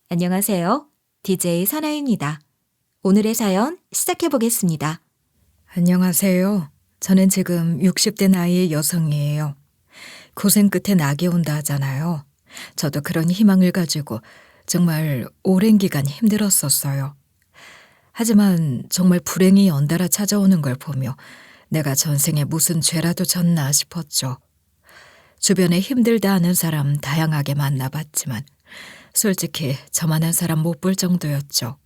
안녕하세요. DJ 선아입니다. 오늘의 사연 시작해 보겠습니다. 안녕하세요. 저는 지금 60대 나이의 여성이에요. 고생 끝에 낙이 온다 하잖아요. 저도 그런 희망을 가지고 정말 오랜 기간 힘들었었어요. 하지만 정말 불행이 연달아 찾아오는 걸 보며 내가 전생에 무슨 죄라도 졌나 싶었죠. 주변에 힘들다 하는 사람 다양하게 만나봤지만 솔직히 저만한 사람 못 볼 정도였죠.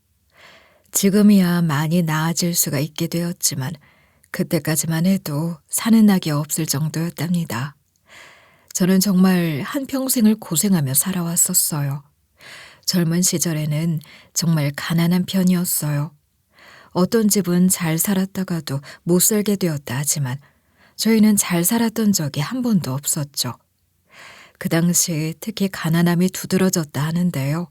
지금이야 많이 나아질 수가 있게 되었지만 그때까지만 해도 사는 낙이 없을 정도였답니다. 저는 정말 한평생을 고생하며 살아왔었어요. 젊은 시절에는 정말 가난한 편이었어요. 어떤 집은 잘 살았다가도 못 살게 되었다 하지만 저희는 잘 살았던 적이 한 번도 없었죠. 그 당시 특히 가난함이 두드러졌다 하는데요.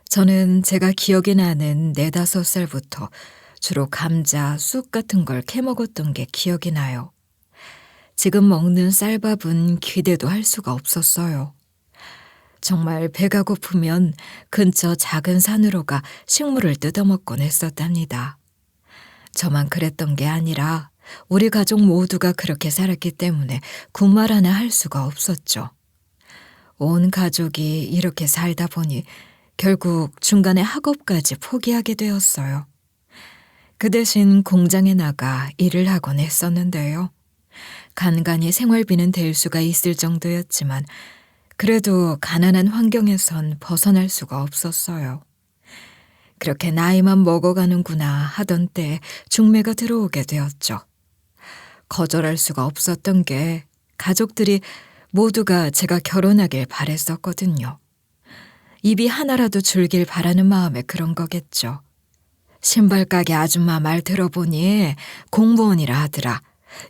저는 제가 기억이 나는 4, 5살부터 주로 감자, 쑥 같은 걸 캐먹었던 게 기억이 나요. 지금 먹는 쌀밥은 기대도 할 수가 없었어요. 정말 배가 고프면 근처 작은 산으로 가 식물을 뜯어먹곤 했었답니다. 저만 그랬던 게 아니라 우리 가족 모두가 그렇게 살았기 때문에 군말 하나 할 수가 없었죠. 온 가족이 이렇게 살다 보니 결국 중간에 학업까지 포기하게 되었어요. 그 대신 공장에 나가 일을 하곤 했었는데요. 간간히 생활비는 될 수가 있을 정도였지만 그래도 가난한 환경에선 벗어날 수가 없었어요. 그렇게 나이만 먹어가는구나 하던 때에 중매가 들어오게 되었죠. 거절할 수가 없었던 게 가족들이 모두가 제가 결혼하길 바랬었거든요. 입이 하나라도 줄길 바라는 마음에 그런 거겠죠. 신발가게 아줌마 말 들어보니 공무원이라 하더라.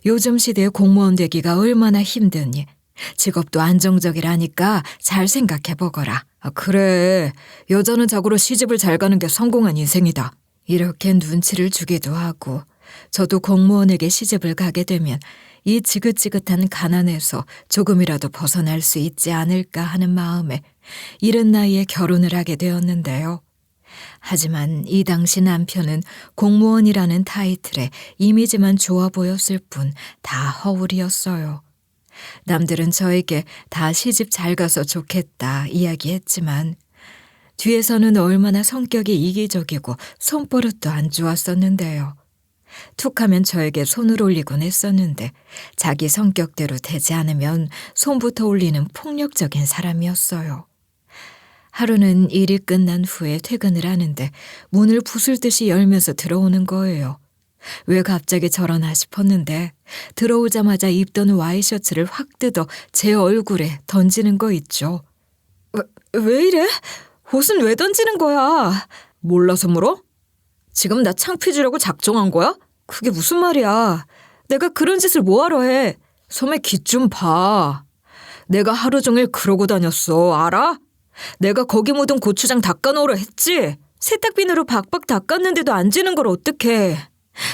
요즘 시대에 공무원 되기가 얼마나 힘드니. 직업도 안정적이라니까 잘 생각해보거라. 그래, 여자는 자고로 시집을 잘 가는 게 성공한 인생이다. 이렇게 눈치를 주기도 하고 저도 공무원에게 시집을 가게 되면 이 지긋지긋한 가난에서 조금이라도 벗어날 수 있지 않을까 하는 마음에 이른 나이에 결혼을 하게 되었는데요. 하지만 이 당시 남편은 공무원이라는 타이틀에 이미지만 좋아 보였을 뿐 다 허울이었어요. 남들은 저에게 다 시집 잘 가서 좋겠다 이야기했지만 뒤에서는 얼마나 성격이 이기적이고 손버릇도 안 좋았었는데요. 툭하면 저에게 손을 올리곤 했었는데 자기 성격대로 되지 않으면 손부터 올리는 폭력적인 사람이었어요. 하루는 일이 끝난 후에 퇴근을 하는데 문을 부술 듯이 열면서 들어오는 거예요. 왜 갑자기 저러나 싶었는데 들어오자마자 입던 와이셔츠를 확 뜯어 제 얼굴에 던지는 거 있죠. 왜 이래? 옷은 왜 던지는 거야? 몰라서 물어? 지금 나 창피 주려고 작정한 거야? 그게 무슨 말이야. 내가 그런 짓을 뭐하러 해. 소매 깃 좀 봐. 내가 하루 종일 그러고 다녔어. 알아? 내가 거기 묻은 고추장 닦아놓으라 했지? 세탁비누로 박박 닦았는데도 안 지는 걸 어떡해.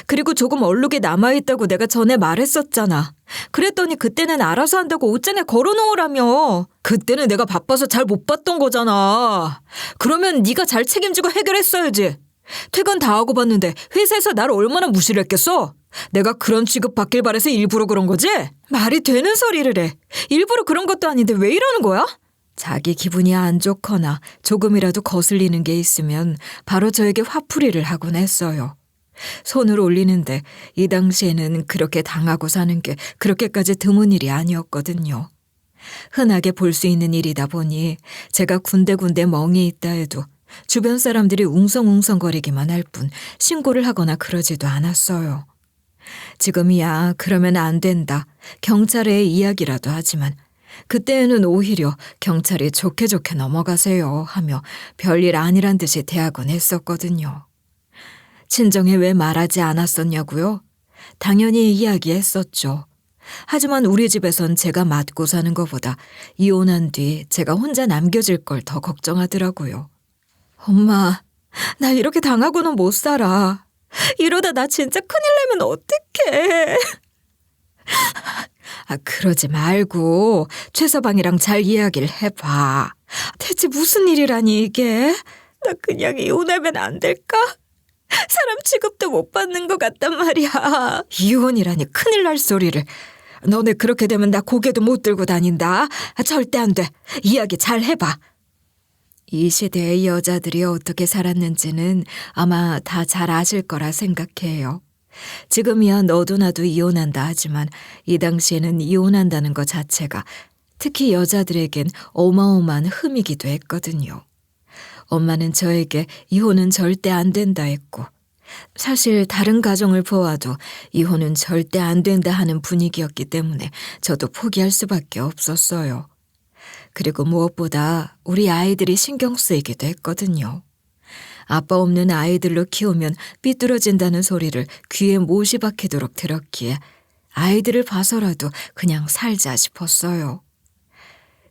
그리고 조금 얼룩이 남아있다고 내가 전에 말했었잖아. 그랬더니 그때는 알아서 한다고 옷장에 걸어놓으라며. 그때는 내가 바빠서 잘 못 봤던 거잖아. 그러면 네가 잘 책임지고 해결했어야지. 퇴근 다 하고 봤는데 회사에서 날 얼마나 무시를 했겠어? 내가 그런 취급 받길 바래서 일부러 그런 거지? 말이 되는 소리를 해. 일부러 그런 것도 아닌데 왜 이러는 거야? 자기 기분이 안 좋거나 조금이라도 거슬리는 게 있으면 바로 저에게 화풀이를 하곤 했어요. 손을 올리는데 이 당시에는 그렇게 당하고 사는 게 그렇게까지 드문 일이 아니었거든요. 흔하게 볼 수 있는 일이다 보니 제가 군데군데 멍이 있다 해도 주변 사람들이 웅성웅성거리기만 할 뿐 신고를 하거나 그러지도 않았어요. 지금이야 그러면 안 된다. 경찰에 이야기라도 하지만 그때에는 오히려 경찰이 좋게 좋게 넘어가세요 하며 별일 아니란 듯이 대하곤 했었거든요. 친정에 왜 말하지 않았었냐고요? 당연히 이야기했었죠. 하지만 우리 집에선 제가 맡고 사는 것보다 이혼한 뒤 제가 혼자 남겨질 걸 더 걱정하더라고요. 엄마, 나 이렇게 당하고는 못 살아. 이러다 나 진짜 큰일 나면 어떡해. 그러지 말고 최서방이랑 잘 이야기를 해봐. 대체 무슨 일이라니 이게? 나 그냥 이혼하면 안 될까? 사람 취급도 못 받는 것 같단 말이야. 이혼이라니 큰일 날 소리를. 너네 그렇게 되면 나 고개도 못 들고 다닌다. 절대 안 돼. 이야기 잘 해봐. 이 시대의 여자들이 어떻게 살았는지는 아마 다 잘 아실 거라 생각해요. 지금이야 너도 나도 이혼한다 하지만 이 당시에는 이혼한다는 것 자체가 특히 여자들에겐 어마어마한 흠이기도 했거든요. 엄마는 저에게 이혼은 절대 안 된다 했고 사실 다른 가정을 보아도 이혼은 절대 안 된다 하는 분위기였기 때문에 저도 포기할 수밖에 없었어요. 그리고 무엇보다 우리 아이들이 신경 쓰이기도 했거든요. 아빠 없는 아이들로 키우면 삐뚤어진다는 소리를 귀에 못이 박히도록 들었기에 아이들을 봐서라도 그냥 살자 싶었어요.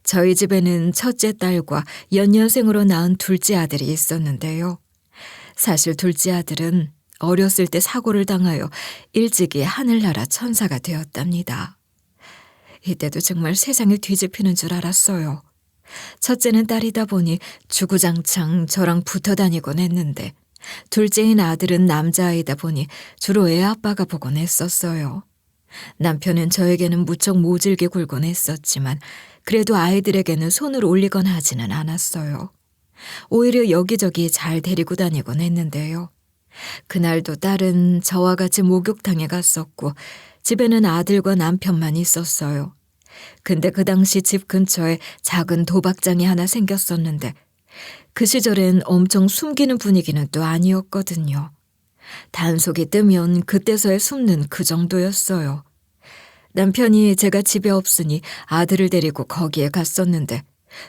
저희 집에는 첫째 딸과 연년생으로 낳은 둘째 아들이 있었는데요. 사실 둘째 아들은 어렸을 때 사고를 당하여 일찍이 하늘나라 천사가 되었답니다. 이때도 정말 세상을 뒤집히는 줄 알았어요. 첫째는 딸이다 보니 주구장창 저랑 붙어 다니곤 했는데 둘째인 아들은 남자아이다 보니 주로 애 아빠가 보곤 했었어요. 남편은 저에게는 무척 모질게 굴곤 했었지만 그래도 아이들에게는 손을 올리거나 하지는 않았어요. 오히려 여기저기 잘 데리고 다니곤 했는데요. 그날도 딸은 저와 같이 목욕탕에 갔었고 집에는 아들과 남편만 있었어요. 근데 그 당시 집 근처에 작은 도박장이 하나 생겼었는데 그 시절엔 엄청 숨기는 분위기는 또 아니었거든요. 단속이 뜨면 그때서야 숨는 그 정도였어요. 남편이 제가 집에 없으니 아들을 데리고 거기에 갔었는데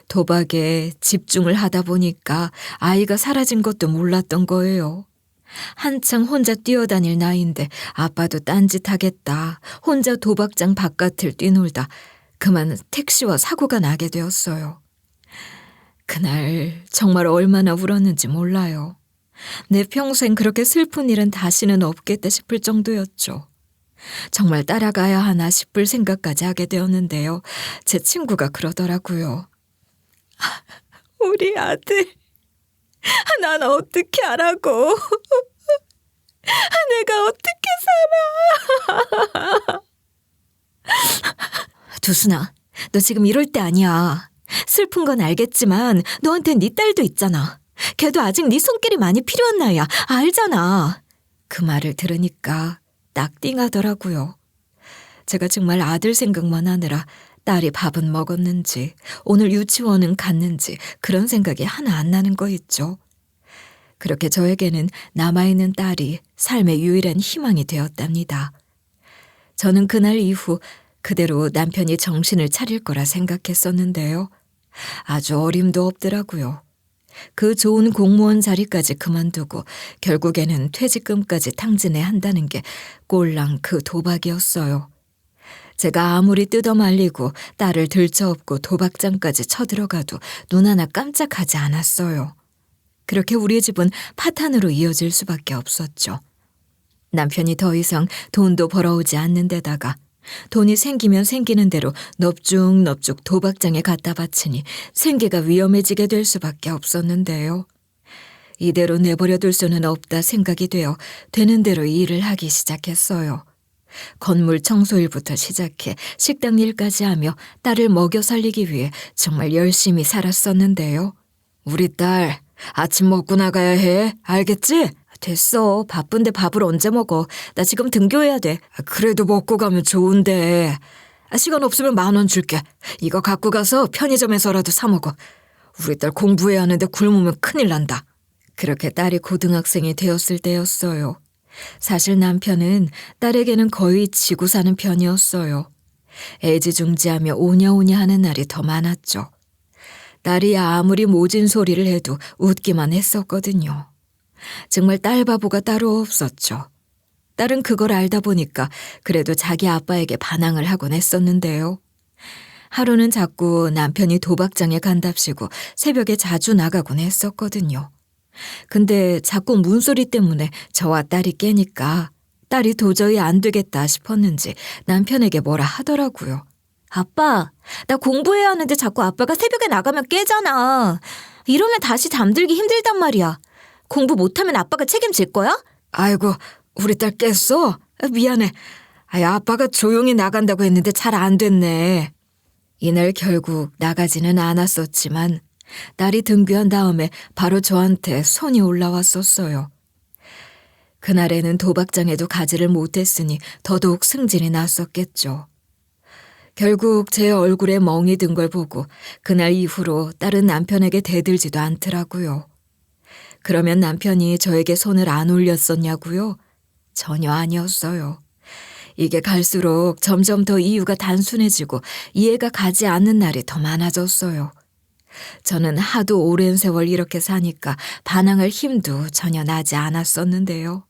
도박에 집중을 하다 보니까 아이가 사라진 것도 몰랐던 거예요. 한창 혼자 뛰어다닐 나이인데 아빠도 딴짓하겠다. 혼자 도박장 바깥을 뛰놀다 그만 택시와 사고가 나게 되었어요. 그날 정말 얼마나 울었는지 몰라요. 내 평생 그렇게 슬픈 일은 다시는 없겠다 싶을 정도였죠. 정말 따라가야 하나 싶을 생각까지 하게 되었는데요. 제 친구가 그러더라고요. 우리 아들, 난 어떻게 하라고? 내가 어떻게 살아? 두순아, 너 지금 이럴 때 아니야. 슬픈 건 알겠지만 너한텐 네 딸도 있잖아. 걔도 아직 네 손길이 많이 필요한 나이야. 알잖아. 그 말을 들으니까 딱 띵하더라고요. 제가 정말 아들 생각만 하느라 딸이 밥은 먹었는지 오늘 유치원은 갔는지 그런 생각이 하나 안 나는 거 있죠. 그렇게 저에게는 남아있는 딸이 삶의 유일한 희망이 되었답니다. 저는 그날 이후 그대로 남편이 정신을 차릴 거라 생각했었는데요. 아주 어림도 없더라고요. 그 좋은 공무원 자리까지 그만두고 결국에는 퇴직금까지 탕진해야 한다는 게 꼴랑 그 도박이었어요. 제가 아무리 뜯어말리고 딸을 들쳐업고 도박장까지 쳐들어가도 눈 하나 깜짝하지 않았어요. 그렇게 우리 집은 파탄으로 이어질 수밖에 없었죠. 남편이 더 이상 돈도 벌어오지 않는 데다가 돈이 생기면 생기는 대로 넙죽넙죽 도박장에 갖다 바치니 생계가 위험해지게 될 수밖에 없었는데요. 이대로 내버려둘 수는 없다 생각이 되어 되는 대로 일을 하기 시작했어요. 건물 청소일부터 시작해 식당 일까지 하며 딸을 먹여 살리기 위해 정말 열심히 살았었는데요. 우리 딸, 아침 먹고 나가야 해. 알겠지? 됐어. 바쁜데 밥을 언제 먹어. 나 지금 등교해야 돼. 그래도 먹고 가면 좋은데. 시간 없으면 10,000원 줄게. 이거 갖고 가서 편의점에서라도 사 먹어. 우리 딸 공부해야 하는데 굶으면 큰일 난다. 그렇게 딸이 고등학생이 되었을 때였어요. 사실 남편은 딸에게는 거의 지고 사는 편이었어요. 애지중지하며 오냐오냐 하는 날이 더 많았죠. 딸이 아무리 모진 소리를 해도 웃기만 했었거든요. 정말 딸 바보가 따로 없었죠. 딸은 그걸 알다 보니까 그래도 자기 아빠에게 반항을 하곤 했었는데요. 하루는 자꾸 남편이 도박장에 간답시고 새벽에 자주 나가곤 했었거든요. 근데 자꾸 문소리 때문에 저와 딸이 깨니까 딸이 도저히 안 되겠다 싶었는지 남편에게 뭐라 하더라고요. 아빠, 나 공부해야 하는데 자꾸 아빠가 새벽에 나가면 깨잖아. 이러면 다시 잠들기 힘들단 말이야. 공부 못하면 아빠가 책임질 거야? 아이고, 우리 딸 깼어? 미안해. 아빠가 조용히 나간다고 했는데 잘 안 됐네. 이날 결국 나가지는 않았었지만 딸이 등교한 다음에 바로 저한테 손이 올라왔었어요. 그날에는 도박장에도 가지를 못했으니 더더욱 승질이 났었겠죠. 결국 제 얼굴에 멍이 든 걸 보고 그날 이후로 딸은 남편에게 대들지도 않더라고요. 그러면 남편이 저에게 손을 안 올렸었냐고요? 전혀 아니었어요. 이게 갈수록 점점 더 이유가 단순해지고 이해가 가지 않는 날이 더 많아졌어요. 저는 하도 오랜 세월 이렇게 사니까 반항할 힘도 전혀 나지 않았었는데요.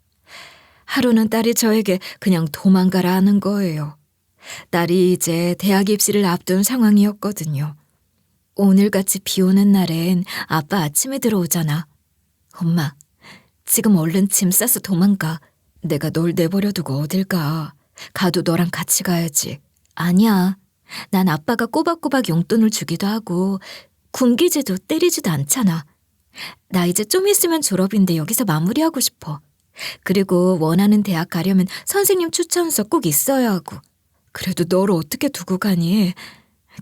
하루는 딸이 저에게 그냥 도망가라 하는 거예요. 딸이 이제 대학 입시를 앞둔 상황이었거든요. 오늘같이 비 오는 날엔 아빠 아침에 들어오잖아. 엄마, 지금 얼른 짐 싸서 도망가. 내가 널 내버려 두고 어딜 가. 가도 너랑 같이 가야지. 아니야. 난 아빠가 꼬박꼬박 용돈을 주기도 하고 군기제도 때리지도 않잖아. 나 이제 좀 있으면 졸업인데 여기서 마무리하고 싶어. 그리고 원하는 대학 가려면 선생님 추천서 꼭 있어야 하고. 그래도 널 어떻게 두고 가니?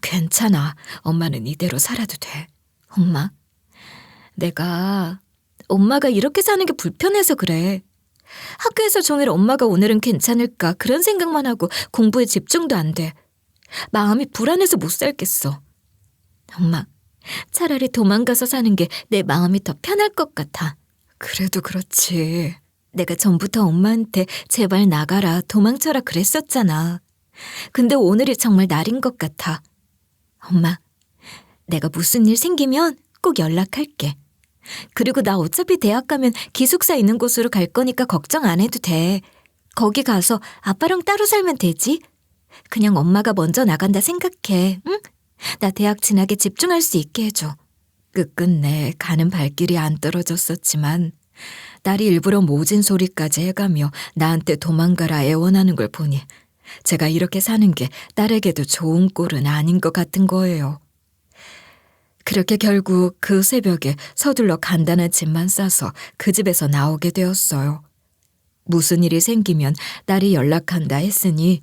괜찮아. 엄마는 이대로 살아도 돼. 엄마가 이렇게 사는 게 불편해서 그래. 학교에서 종일 엄마가 오늘은 괜찮을까 그런 생각만 하고 공부에 집중도 안 돼. 마음이 불안해서 못 살겠어. 엄마, 차라리 도망가서 사는 게 내 마음이 더 편할 것 같아. 그래도 그렇지. 내가 전부터 엄마한테 제발 나가라, 도망쳐라 그랬었잖아. 근데 오늘이 정말 날인 것 같아. 엄마, 내가 무슨 일 생기면 꼭 연락할게. 그리고 나 어차피 대학 가면 기숙사 있는 곳으로 갈 거니까 걱정 안 해도 돼. 거기 가서 아빠랑 따로 살면 되지? 그냥 엄마가 먼저 나간다 생각해, 응? 나 대학 진학에 집중할 수 있게 해줘. 끝끝내 가는 발길이 안 떨어졌었지만 딸이 일부러 모진 소리까지 해가며 나한테 도망가라 애원하는 걸 보니 제가 이렇게 사는 게 딸에게도 좋은 꼴은 아닌 것 같은 거예요. 그렇게 결국 그 새벽에 서둘러 간단한 짐만 싸서 그 집에서 나오게 되었어요. 무슨 일이 생기면 딸이 연락한다 했으니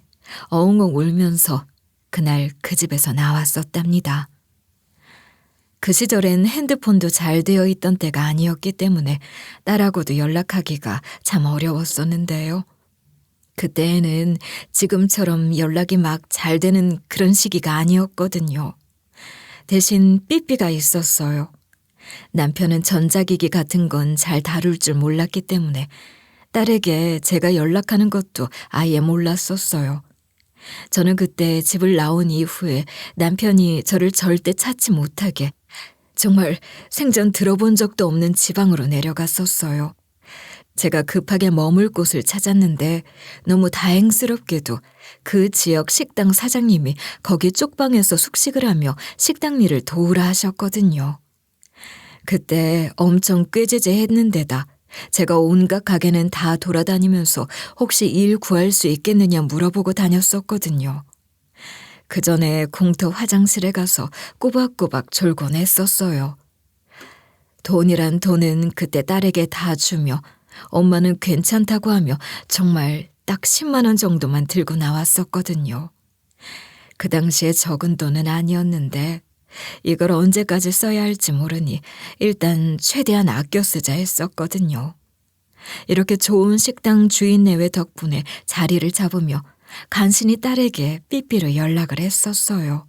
어웅엉 울면서 그날 그 집에서 나왔었답니다. 그 시절엔 핸드폰도 잘 되어 있던 때가 아니었기 때문에 딸하고도 연락하기가 참 어려웠었는데요. 그때에는 지금처럼 연락이 막 잘 되는 그런 시기가 아니었거든요. 대신 삐삐가 있었어요. 남편은 전자기기 같은 건 잘 다룰 줄 몰랐기 때문에 딸에게 제가 연락하는 것도 아예 몰랐었어요. 저는 그때 집을 나온 이후에 남편이 저를 절대 찾지 못하게 정말 생전 들어본 적도 없는 지방으로 내려갔었어요. 제가 급하게 머물 곳을 찾았는데 너무 다행스럽게도 그 지역 식당 사장님이 거기 쪽방에서 숙식을 하며 식당 일을 도우라 하셨거든요. 그때 엄청 꾀죄죄했는데다 제가 온갖 가게는 다 돌아다니면서 혹시 일 구할 수 있겠느냐 물어보고 다녔었거든요. 그 전에 공터 화장실에 가서 꼬박꼬박 졸곤 했었어요. 돈이란 돈은 그때 딸에게 다 주며 엄마는 괜찮다고 하며 정말 딱 10만 원 정도만 들고 나왔었거든요. 그 당시에 적은 돈은 아니었는데 이걸 언제까지 써야 할지 모르니 일단 최대한 아껴 쓰자 했었거든요. 이렇게 좋은 식당 주인 내외 덕분에 자리를 잡으며 간신히 딸에게 삐삐로 연락을 했었어요.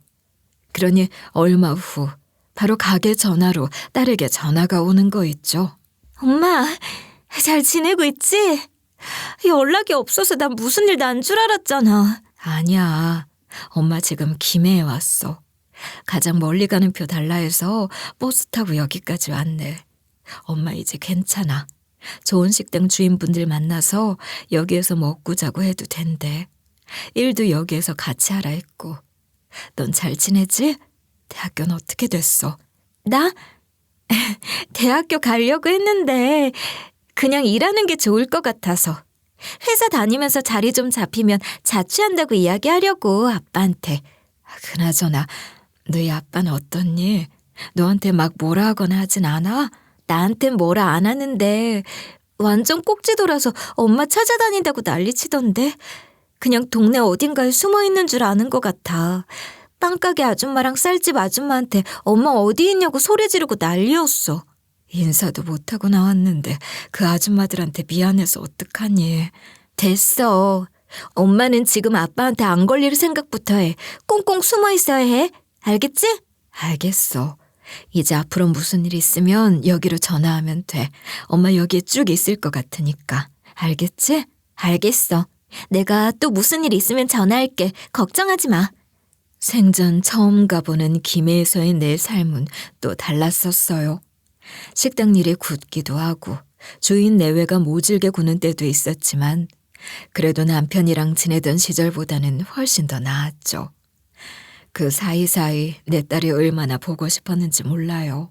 그러니 얼마 후 바로 가게 전화로 딸에게 전화가 오는 거 있죠. 엄마, 잘 지내고 있지? 연락이 없어서 난 무슨 일 난 줄 알았잖아. 아니야. 엄마 지금 김해에 왔어. 가장 멀리 가는 표 달라 해서 버스 타고 여기까지 왔네. 엄마 이제 괜찮아. 좋은 식당 주인분들 만나서 여기에서 먹고 자고 해도 된대. 일도 여기에서 같이 하라 했고. 넌 잘 지내지? 대학교는 어떻게 됐어? 나? 대학교 가려고 했는데 그냥 일하는 게 좋을 것 같아서. 회사 다니면서 자리 좀 잡히면 자취한다고 이야기하려고 아빠한테. 그나저나 너희 아빠는 어떻니? 너한테 막 뭐라 하거나 하진 않아? 나한텐 뭐라 안 하는데 완전 꼭지돌아서 엄마 찾아다닌다고 난리치던데 그냥 동네 어딘가에 숨어 있는 줄 아는 것 같아. 빵가게 아줌마랑 쌀집 아줌마한테 엄마 어디 있냐고 소리 지르고 난리였어. 인사도 못하고 나왔는데 그 아줌마들한테 미안해서 어떡하니? 됐어. 엄마는 지금 아빠한테 안 걸릴 생각부터 해. 꽁꽁 숨어 있어야 해. 알겠지? 알겠어. 이제 앞으로 무슨 일 있으면 여기로 전화하면 돼. 엄마 여기에 쭉 있을 것 같으니까. 알겠지? 알겠어. 내가 또 무슨 일 있으면 전화할게. 걱정하지 마. 생전 처음 가보는 김해에서의 내 삶은 또 달랐었어요. 식당 일에 굳기도 하고 주인 내외가 모질게 구는 때도 있었지만 그래도 남편이랑 지내던 시절보다는 훨씬 더 나았죠. 그 사이사이 내 딸이 얼마나 보고 싶었는지 몰라요.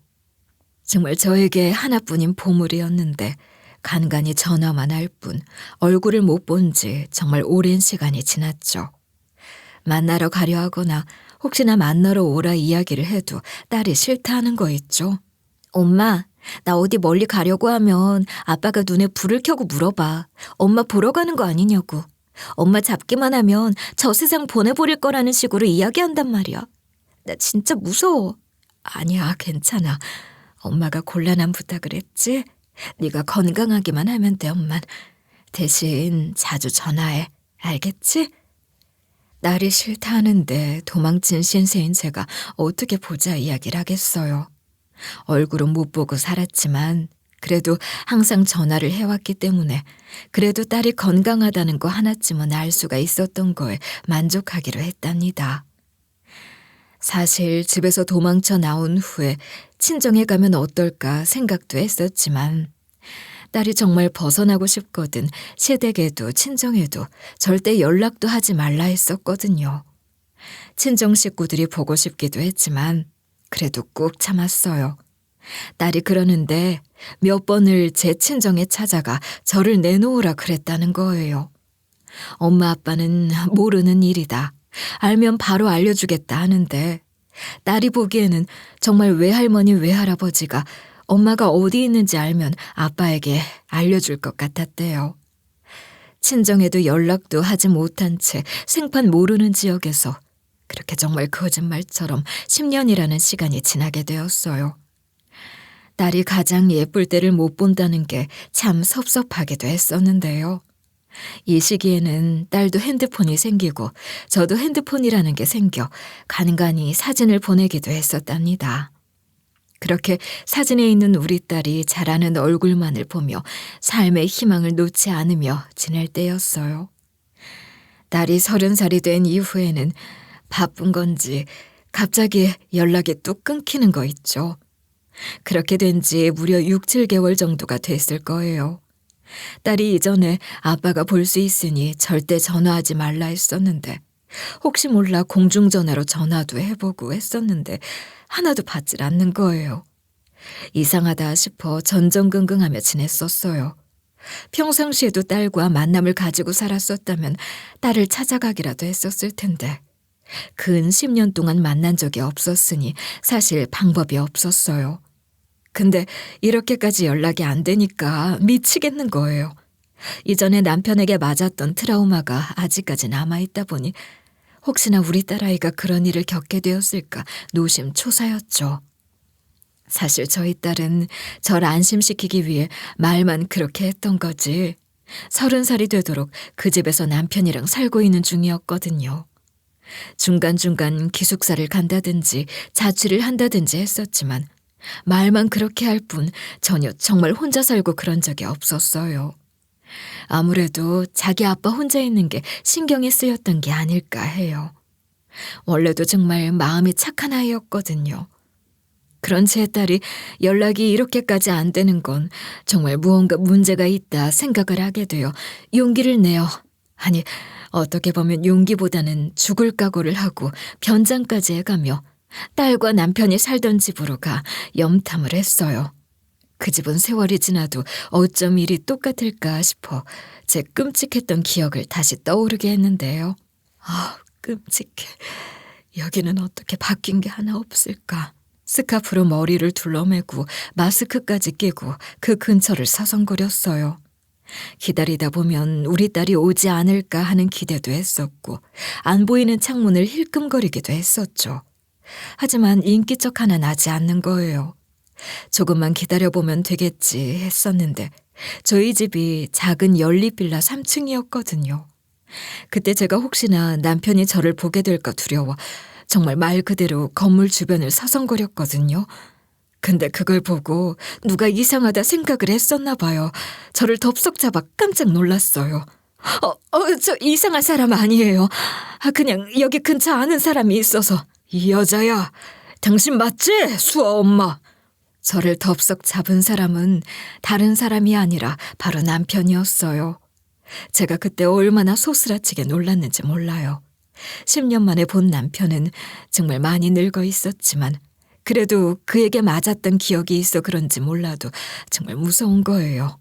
정말 저에게 하나뿐인 보물이었는데 간간히 전화만 할 뿐 얼굴을 못 본 지 정말 오랜 시간이 지났죠. 만나러 가려 하거나 혹시나 만나러 오라 이야기를 해도 딸이 싫다 하는 거 있죠. 엄마, 나 어디 멀리 가려고 하면 아빠가 눈에 불을 켜고 물어봐. 엄마 보러 가는 거 아니냐고. 엄마 잡기만 하면 저 세상 보내버릴 거라는 식으로 이야기한단 말이야. 나 진짜 무서워. 아니야, 괜찮아. 엄마가 곤란한 부탁을 했지? 네가 건강하기만 하면 돼, 엄만. 대신 자주 전화해. 알겠지? 딸이 싫다 하는데 도망친 신세인 제가 어떻게 보자 이야기를 하겠어요. 얼굴은 못 보고 살았지만 그래도 항상 전화를 해왔기 때문에 그래도 딸이 건강하다는 거 하나쯤은 알 수가 있었던 거에 만족하기로 했답니다. 사실 집에서 도망쳐 나온 후에 친정에 가면 어떨까 생각도 했었지만 딸이 정말 벗어나고 싶거든 시댁에도 친정에도 절대 연락도 하지 말라 했었거든요. 친정 식구들이 보고 싶기도 했지만 그래도 꾹 참았어요. 딸이 그러는데 몇 번을 제 친정에 찾아가 저를 내놓으라 그랬다는 거예요. 엄마 아빠는 모르는 일이다. 알면 바로 알려주겠다 하는데 딸이 보기에는 정말 외할머니 외할아버지가 엄마가 어디 있는지 알면 아빠에게 알려줄 것 같았대요. 친정에도 연락도 하지 못한 채 생판 모르는 지역에서 그렇게 정말 거짓말처럼 10년이라는 시간이 지나게 되었어요. 딸이 가장 예쁠 때를 못 본다는 게 참 섭섭하기도 했었는데요. 이 시기에는 딸도 핸드폰이 생기고 저도 핸드폰이라는 게 생겨 간간히 사진을 보내기도 했었답니다. 그렇게 사진에 있는 우리 딸이 자라는 얼굴만을 보며 삶의 희망을 놓지 않으며 지낼 때였어요. 딸이 30살이 된 이후에는 바쁜 건지 갑자기 연락이 뚝 끊기는 거 있죠. 그렇게 된 지 무려 6, 7개월 정도가 됐을 거예요. 딸이 이전에 아빠가 볼 수 있으니 절대 전화하지 말라 했었는데 혹시 몰라 공중전화로 전화도 해보고 했었는데 하나도 받질 않는 거예요. 이상하다 싶어 전전긍긍하며 지냈었어요. 평상시에도 딸과 만남을 가지고 살았었다면 딸을 찾아가기라도 했었을 텐데 근 10년 동안 만난 적이 없었으니 사실 방법이 없었어요. 근데 이렇게까지 연락이 안 되니까 미치겠는 거예요. 이전에 남편에게 맞았던 트라우마가 아직까지 남아있다 보니 혹시나 우리 딸아이가 그런 일을 겪게 되었을까 노심초사였죠. 사실 저희 딸은 절 안심시키기 위해 말만 그렇게 했던 거지 30살이 되도록 그 집에서 남편이랑 살고 있는 중이었거든요. 중간중간 기숙사를 간다든지 자취를 한다든지 했었지만 말만 그렇게 할 뿐 전혀 정말 혼자 살고 그런 적이 없었어요. 아무래도 자기 아빠 혼자 있는 게 신경이 쓰였던 게 아닐까 해요. 원래도 정말 마음이 착한 아이였거든요. 그런 제 딸이 연락이 이렇게까지 안 되는 건 정말 무언가 문제가 있다 생각을 하게 되어 용기를 내어 아니 어떻게 보면 용기보다는 죽을 각오를 하고 변장까지 해가며 딸과 남편이 살던 집으로 가 염탐을 했어요. 그 집은 세월이 지나도 어쩜 일이 똑같을까 싶어 제 끔찍했던 기억을 다시 떠오르게 했는데요. 끔찍해. 여기는 어떻게 바뀐 게 하나 없을까? 스카프로 머리를 둘러매고 마스크까지 끼고 그 근처를 서성거렸어요. 기다리다 보면 우리 딸이 오지 않을까 하는 기대도 했었고 안 보이는 창문을 힐끔거리기도 했었죠. 하지만 인기척 하나 나지 않는 거예요. 조금만 기다려보면 되겠지 했었는데 저희 집이 작은 연립빌라 3층이었거든요. 그때 제가 혹시나 남편이 저를 보게 될까 두려워 정말 말 그대로 건물 주변을 서성거렸거든요. 근데 그걸 보고 누가 이상하다 생각을 했었나 봐요. 저를 덥석 잡아 깜짝 놀랐어요. 저 이상한 사람 아니에요. 그냥 여기 근처 아는 사람이 있어서. 이 여자야, 당신 맞지? 수아 엄마. 저를 덥석 잡은 사람은 다른 사람이 아니라 바로 남편이었어요. 제가 그때 얼마나 소스라치게 놀랐는지 몰라요. 10년 만에 본 남편은 정말 많이 늙어 있었지만 그래도 그에게 맞았던 기억이 있어 그런지 몰라도 정말 무서운 거예요.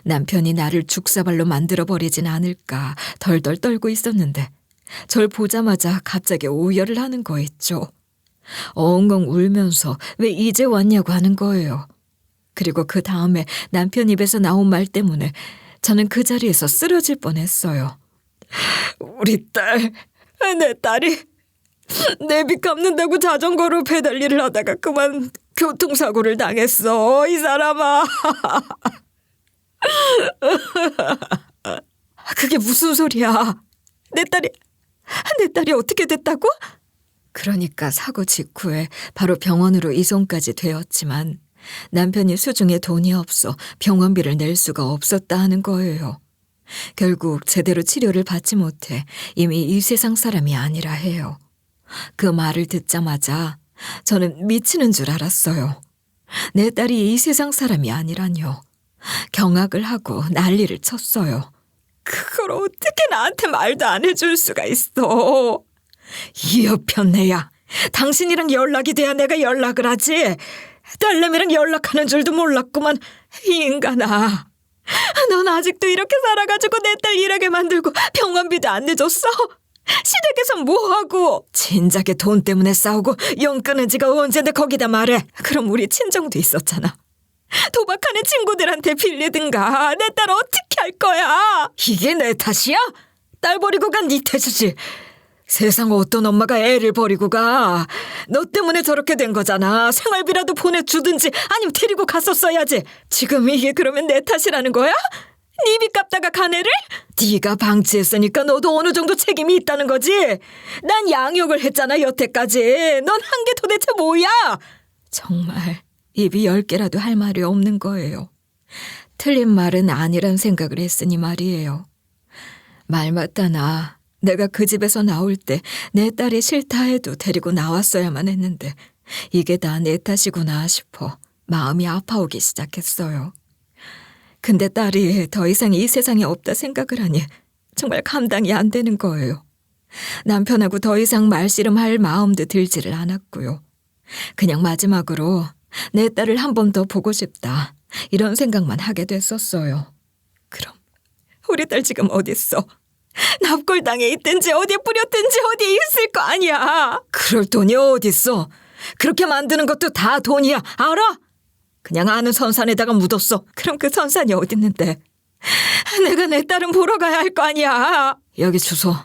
남편이 나를 죽사발로 만들어버리진 않을까 덜덜 떨고 있었는데 절 보자마자 갑자기 오열을 하는 거 있죠. 엉엉 울면서 왜 이제 왔냐고 하는 거예요. 그리고 그 다음에 남편 입에서 나온 말 때문에 저는 그 자리에서 쓰러질 뻔했어요. 우리 딸, 내 딸이 내비 갚는다고 자전거로 배달 일을 하다가 그만 교통사고를 당했어, 이 사람아. 그게 무슨 소리야? 내 딸이 어떻게 됐다고? 그러니까 사고 직후에 바로 병원으로 이송까지 되었지만 남편이 수중에 돈이 없어 병원비를 낼 수가 없었다 하는 거예요. 결국 제대로 치료를 받지 못해 이미 이 세상 사람이 아니라 해요. 그 말을 듣자마자 저는 미치는 줄 알았어요. 내 딸이 이 세상 사람이 아니라뇨. 경악을 하고 난리를 쳤어요. 그걸 어떻게 나한테 말도 안 해줄 수가 있어. 이 여편네야, 당신이랑 연락이 돼야 내가 연락을 하지. 딸내미랑 연락하는 줄도 몰랐구만. 이 인간아, 넌 아직도 이렇게 살아가지고 내 딸 일하게 만들고 병원비도 안 내줬어? 시댁에선 뭐하고? 진작에 돈 때문에 싸우고 영 끊은 지가 언젠데 거기다 말해. 그럼 우리 친정도 있었잖아. 도박하는 친구들한테 빌리든가. 내 딸 어떻게 할 거야? 이게 내 탓이야? 딸 버리고 간 네 탓이지. 세상 어떤 엄마가 애를 버리고 가. 너 때문에 저렇게 된 거잖아. 생활비라도 보내주든지 아니면 데리고 갔었어야지. 지금 이게 그러면 내 탓이라는 거야? 네 빚 갚다가 간 애를? 네가 방치했으니까 너도 어느 정도 책임이 있다는 거지. 난 양육을 했잖아 여태까지. 넌 한 게 도대체 뭐야? 정말 입이 10개라도 할 말이 없는 거예요. 틀린 말은 아니란 생각을 했으니 말이에요. 말 맞다나 내가 그 집에서 나올 때 내 딸이 싫다 해도 데리고 나왔어야만 했는데 이게 다 내 탓이구나 싶어 마음이 아파오기 시작했어요. 근데 딸이 더 이상 이 세상에 없다 생각을 하니 정말 감당이 안 되는 거예요. 남편하고 더 이상 말씨름할 마음도 들지를 않았고요. 그냥 마지막으로 내 딸을 한 번 더 보고 싶다 이런 생각만 하게 됐었어요. 그럼 우리 딸 지금 어딨어? 납골당에 있든지 어디에 뿌렸든지 어디에 있을 거 아니야. 그럴 돈이 어딨어? 그렇게 만드는 것도 다 돈이야, 알아? 그냥 아는 선산에다가 묻었어. 그럼 그 선산이 어딨는데? 내가 내 딸은 보러 가야 할 거 아니야. 여기 주소.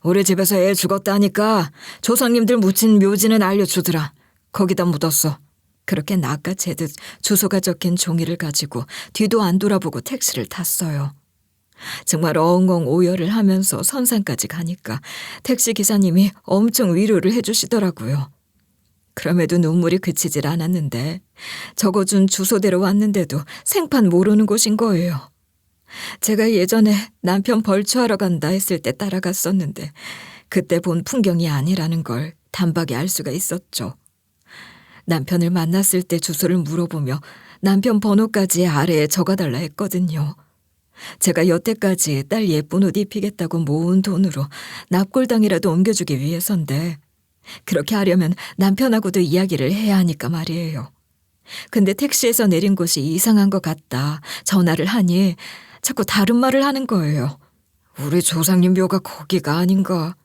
우리 집에서 애 죽었다니까 조상님들 묻힌 묘지는 알려주더라. 거기다 묻었어. 그렇게 낚아채듯 주소가 적힌 종이를 가지고 뒤도 안 돌아보고 택시를 탔어요. 정말 엉엉 오열을 하면서 선산까지 가니까 택시 기사님이 엄청 위로를 해주시더라고요. 그럼에도 눈물이 그치질 않았는데 적어준 주소대로 왔는데도 생판 모르는 곳인 거예요. 제가 예전에 남편 벌초하러 간다 했을 때 따라갔었는데 그때 본 풍경이 아니라는 걸 단박에 알 수가 있었죠. 남편을 만났을 때 주소를 물어보며 남편 번호까지 아래에 적어달라 했거든요. 제가 여태까지 딸 예쁜 옷 입히겠다고 모은 돈으로 납골당이라도 옮겨주기 위해서인데 그렇게 하려면 남편하고도 이야기를 해야 하니까 말이에요. 근데 택시에서 내린 곳이 이상한 것 같다 전화를 하니 자꾸 다른 말을 하는 거예요. 우리 조상님 묘가 거기가 아닌가.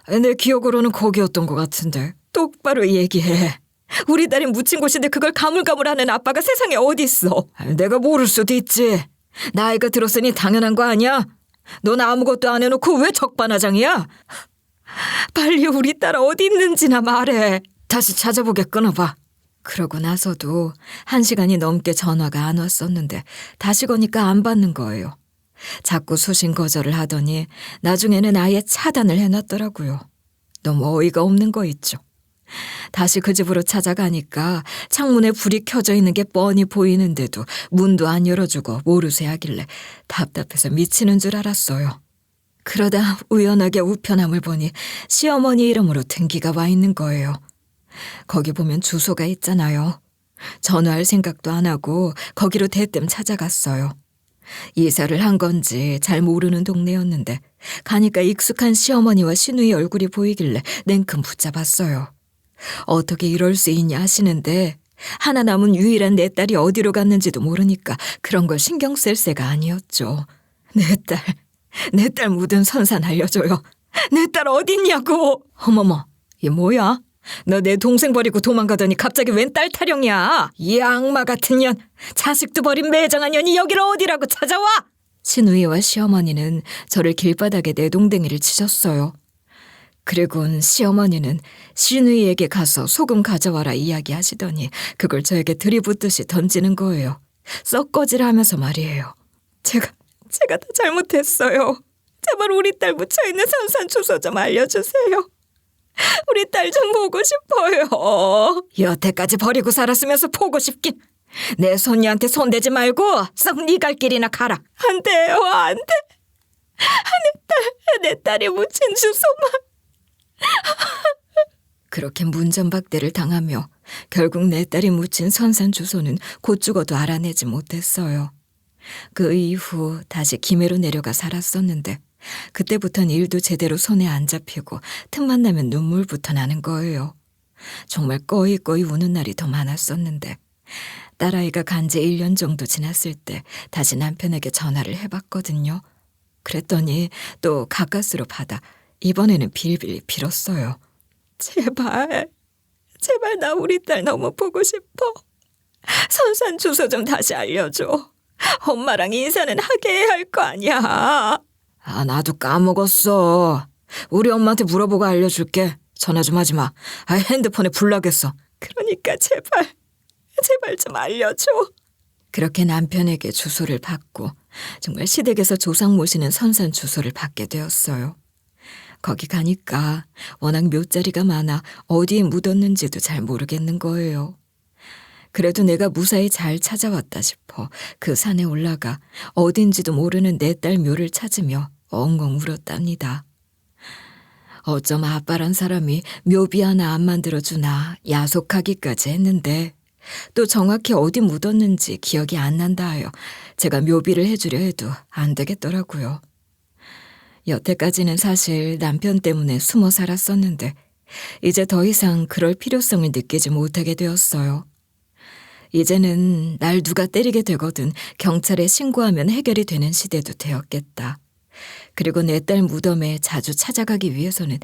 내 기억으로는 거기였던 것 같은데. 똑바로 얘기해. 우리 딸이 묻힌 곳인데 그걸 가물가물하는 아빠가 세상에 어디 있어. 내가 모를 수도 있지. 나이가 들었으니 당연한 거 아니야? 넌 아무것도 안 해놓고 왜 적반하장이야? 빨리 우리 딸 어디 있는지나 말해. 다시 찾아보게 끊어봐. 그러고 나서도 1시간이 넘게 전화가 안 왔었는데 다시 거니까 안 받는 거예요. 자꾸 수신 거절을 하더니 나중에는 아예 차단을 해놨더라고요. 너무 어이가 없는 거 있죠. 다시 그 집으로 찾아가니까 창문에 불이 켜져 있는 게 뻔히 보이는데도 문도 안 열어주고 모르쇠 하길래 답답해서 미치는 줄 알았어요. 그러다 우연하게 우편함을 보니 시어머니 이름으로 등기가 와 있는 거예요. 거기 보면 주소가 있잖아요. 전화할 생각도 안 하고 거기로 대뜸 찾아갔어요. 이사를 한 건지 잘 모르는 동네였는데 가니까 익숙한 시어머니와 시누이 얼굴이 보이길래 냉큼 붙잡았어요. 어떻게 이럴 수 있냐 하시는데 하나 남은 유일한 내 딸이 어디로 갔는지도 모르니까 그런 걸 신경 쓸 새가 아니었죠. 내 딸 묻은 선산 알려줘요. 내 딸 어딨냐고. 어머머, 이게 뭐야? 너 내 동생 버리고 도망가더니 갑자기 웬 딸 타령이야? 이 악마 같은 년, 자식도 버린 매정한 년이 여기를 어디라고 찾아와? 시누이와 시어머니는 저를 길바닥에 내동댕이를 치셨어요. 그리고는 시어머니는 시누이에게 가서 소금 가져와라 이야기하시더니 그걸 저에게 들이붓듯이 던지는 거예요. 썩거지하면서 말이에요. 제가 다 잘못했어요. 제발 우리 딸 묻혀있는 산산 주소 좀 알려주세요. 우리 딸 좀 보고 싶어요. 여태까지 버리고 살았으면서 보고 싶긴. 내 손녀한테 손대지 말고 썩 네 갈 길이나 가라. 안 돼요, 안 돼. 내 딸이 묻힌 주소만. 그렇게 문전박대를 당하며 결국 내 딸이 묻힌 선산 주소는 곧 죽어도 알아내지 못했어요. 그 이후 다시 김해로 내려가 살았었는데 그때부터는 일도 제대로 손에 안 잡히고 틈만 나면 눈물부터 나는 거예요. 정말 꺼이꺼이 우는 날이 더 많았었는데 딸아이가 간 지 1년 정도 지났을 때 다시 남편에게 전화를 해봤거든요. 그랬더니 또 가까스로 받아 이번에는 빌빌 빌었어요. 제발 나 우리 딸 너무 보고 싶어. 선산 주소 좀 다시 알려줘. 엄마랑 인사는 하게 해야 할 거 아니야. 나도 까먹었어. 우리 엄마한테 물어보고 알려줄게. 전화 좀 하지 마. 핸드폰에 불 나겠어. 그러니까 제발 좀 알려줘. 그렇게 남편에게 주소를 받고 정말 시댁에서 조상 모시는 선산 주소를 받게 되었어요. 거기 가니까 워낙 묘자리가 많아 어디에 묻었는지도 잘 모르겠는 거예요. 그래도 내가 무사히 잘 찾아왔다 싶어 그 산에 올라가 어딘지도 모르는 내 딸 묘를 찾으며 엉엉 울었답니다. 어쩜 아빠란 사람이 묘비 하나 안 만들어주나 야속하기까지 했는데 또 정확히 어디 묻었는지 기억이 안 난다 하여 제가 묘비를 해주려 해도 안 되겠더라고요. 여태까지는 사실 남편 때문에 숨어 살았었는데 이제 더 이상 그럴 필요성을 느끼지 못하게 되었어요. 이제는 날 누가 때리게 되거든 경찰에 신고하면 해결이 되는 시대도 되었겠다. 그리고 내 딸 무덤에 자주 찾아가기 위해서는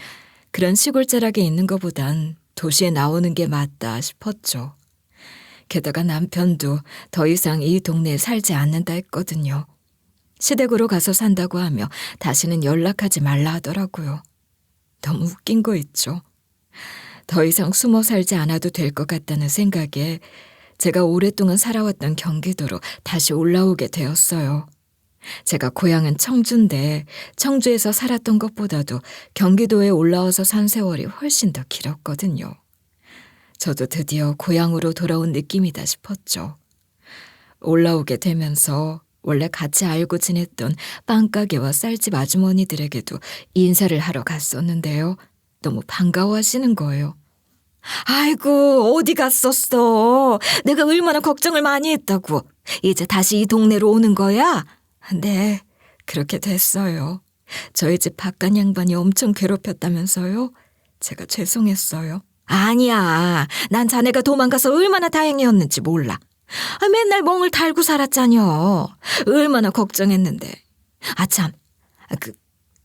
그런 시골 자락에 있는 것보단 도시에 나오는 게 맞다 싶었죠. 게다가 남편도 더 이상 이 동네에 살지 않는다 했거든요. 시댁으로 가서 산다고 하며 다시는 연락하지 말라 하더라고요. 너무 웃긴 거 있죠. 더 이상 숨어 살지 않아도 될 것 같다는 생각에 제가 오랫동안 살아왔던 경기도로 다시 올라오게 되었어요. 제가 고향은 청주인데 청주에서 살았던 것보다도 경기도에 올라와서 산 세월이 훨씬 더 길었거든요. 저도 드디어 고향으로 돌아온 느낌이다 싶었죠. 올라오게 되면서 원래 같이 알고 지냈던 빵가게와 쌀집 아주머니들에게도 인사를 하러 갔었는데요. 너무 반가워하시는 거예요. 아이고 어디 갔었어. 내가 얼마나 걱정을 많이 했다고. 이제 다시 이 동네로 오는 거야? 네, 그렇게 됐어요. 저희 집 바깥 양반이 엄청 괴롭혔다면서요? 제가 죄송했어요. 아니야, 난 자네가 도망가서 얼마나 다행이었는지 몰라. 맨날 멍을 달고 살았잖여. 얼마나 걱정했는데. 아참, 그